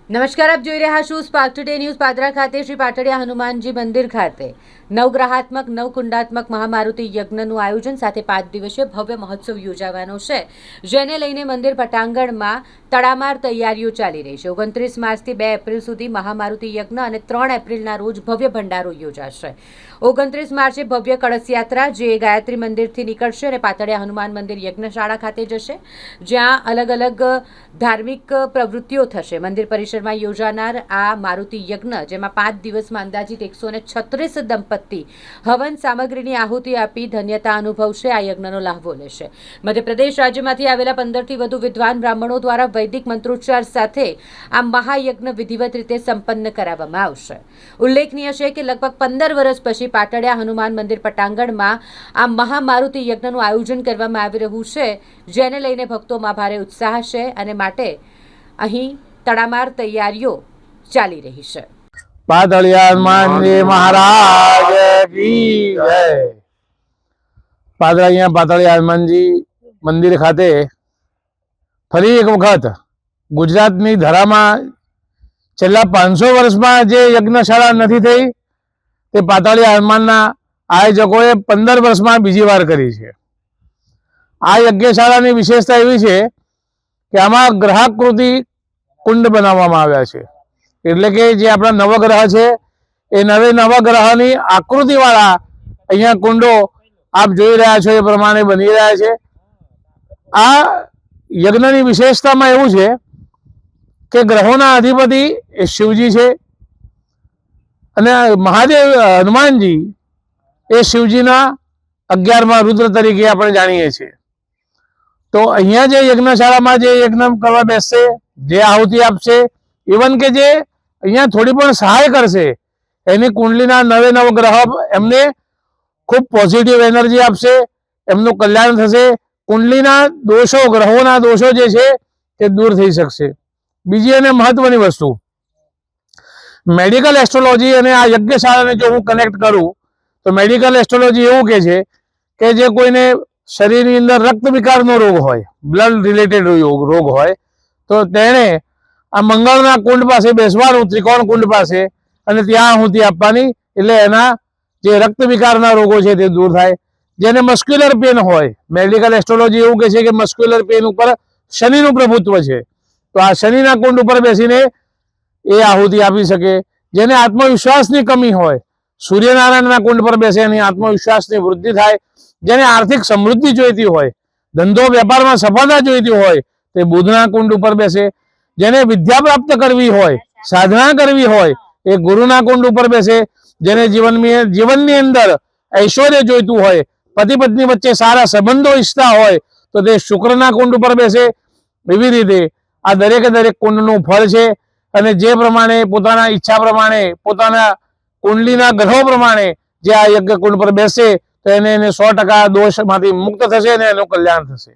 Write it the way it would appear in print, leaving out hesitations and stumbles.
નમસ્કાર, આપ જોઈ રહ્યા છો સ્પાર્ક ટુડે ન્યૂઝ. પાદરા ખાતે શ્રી પાટડિયા હનુમાનજી મંદિર ખાતે નવગ્રહાત્મક નવકુંડાત્મક મહામારુતિ યજ્ઞનું આયોજન સાથે 5 દિવસીય ભવ્ય મહોત્સવ યોજાવાનો છે, જેને લઈને મંદિર પટાંગણમાં તડામાર તૈયારીઓ ચાલી રહી છે. 29 માર્ચથી 2 એપ્રિલ સુધી મહામારુતિ યજ્ઞ અને 3 એપ્રિલના રોજ ભવ્ય ભંડારો યોજાશે. 29 માર્ચે ભવ્ય કળશયાત્રા જે ગાયત્રી મંદિરથી નીકળશે અને પાતળિયા હનુમાન મંદિર યજ્ઞશાળા ખાતે જશે, જ્યાં અલગ અલગ ધાર્મિક પ્રવૃત્તિઓ થશે. મંદિર પરિસરમાં યોજાનાર આ મારુતિ યજ્ઞ, જેમાં 5 દિવસમાં અંદાજિત 136 દંપતી હવન સામગ્રીની આહુતિ આપી ધન્યતા અનુભવશે, આ યજ્ઞનો લાહવો લેશે. મધ્યપ્રદેશ રાજ્યમાંથી આવેલા 15થી વધુ વિદ્વાન બ્રાહ્મણો દ્વારા વૈદિક મંત્રોચ્ચાર સાથે આ મહાયજ્ઞ વિધિવત રીતે સંપન્ન કરાવવામાં આવશે. ઉલ્લેખનીય છે કે લગભગ 15 વર્ષ પછી પાટડિયા હનુમાન મંદિર પટાંગણમાં આ મહામારુતિ યજ્ઞનું આયોજન કરવામાં આવી રહ્યું છે, જેને લઈને ભક્તોમાં ભારે ઉત્સાહ છે અને માટે અહીં તડામાર તૈયારીઓ ચાલી રહી છે. પાતળિયા હનુમાનજી મહારાજ કી જય. પાતળિયા હનુમાનજી મંદિર ખાતે ફરી એક વખત ગુજરાતની ધરામાં છેલ્લા 500 વર્ષમાં જે યજ્ઞશાળા નથી થઈ તે પાતળિયા હનુમાનના આયોજકોએ 15 વર્ષમાં બીજી વાર કરી છે. આ યજ્ઞશાળાની વિશેષતા એવી છે કે આમાં ગ્રહાકૃતિ કુંડ બનાવવામાં આવ્યા છે, એટલે કે જે આપણા નવગ્રહ છે એ નવગ્રહની આકૃતિવાળા અહીંયા કુંડો આપ જોઈ રહ્યા છો એ પ્રમાણે બની રહ્યા છે. આ યજ્ઞની વિશેષતામાં એવું છે કે ગ્રહોના અધિપતિ એ શિવજી છે અને મહાદેવ હનુમાનજી એ શિવજીના 11મા રુદ્ર તરીકે આપણે જાણીએ છીએ. તો અહીંયા જે યજ્ઞશાળામાં જે યજ્ઞ કરવા બેસશે, જે આહુતિ આપશે, ઇવન કે જે અહીંયા થોડી પણ સહાય કરશે, એની કુંડલીના 9 ગ્રહ એમને ખૂબ પોઝિટિવ એનર્જી આપશે, એમનું કલ્યાણ થશે, કુંડલીના દોષો, ગ્રહોના દોષો જે છે તે દૂર થઈ શકશે. બીજી અને મહત્વની વસ્તુ, મેડિકલ એસ્ટ્રોલોજી અને આ યજ્ઞશાળાને જો હું કનેક્ટ કરું તો મેડિકલ એસ્ટ્રોલોજી એવું કહે છે કે જે કોઈને શરીરની અંદર રક્ત વિકારનો રોગ હોય, બ્લડ રિલેટેડ રોગ હોય, તો તેણે આ મંગળના કુંડ પાસે બેસવાનું, ત્રિકોણ કુંડ પાસે, અને ત્યાં આહુતિ આપવાની, એટલે એના જે રક્ત વિકારના રોગો છે તે દૂર થાય. જેને મસ્ક્યુલર પેન હોય, મેડિકલ એસ્ટ્રોલોજી એવું કહે છે કે મસ્ક્યુલર પેન ઉપર શનિનું પ્રભુત્વ છે, તો આ શનિના કુંડ ઉપર બેસીને એ આહુતિ આપી શકે. જેને આત્મવિશ્વાસની કમી હોય, સૂર્યનારાયણના કુંડ પર બેસે એની આત્મવિશ્વાસની વૃદ્ધિ થાય. જેને આર્થિક સમૃદ્ધિ જોઈતી હોય, ધંધો વેપારમાં સફળતા જોઈતી હોય, તે બુધના કુંડ ઉપર બેસે. જેને વિદ્યા પ્રાપ્ત કરવી હોય, સાધના કરવી હોય, એ ગુરુના કુંડ ઉપર બેસે. જેને જીવનની અંદર ઐશ્વર્ય જોઈતું હોય, પતિ પત્ની વચ્ચે સારા સંબંધો ઈચ્છતા હોય, તો તે શુક્રના કુંડ ઉપર બેસે. એવી રીતે આ દરેક કુંડનું ફળ છે, અને જે પ્રમાણે પોતાના ઈચ્છા પ્રમાણે, પોતાના કુંડલીના ગ્રહો પ્રમાણે જે આ યજ્ઞ કુંડ પર બેસે તો એને 100% દોષમાંથી મુક્ત થશે અને એનું કલ્યાણ થશે.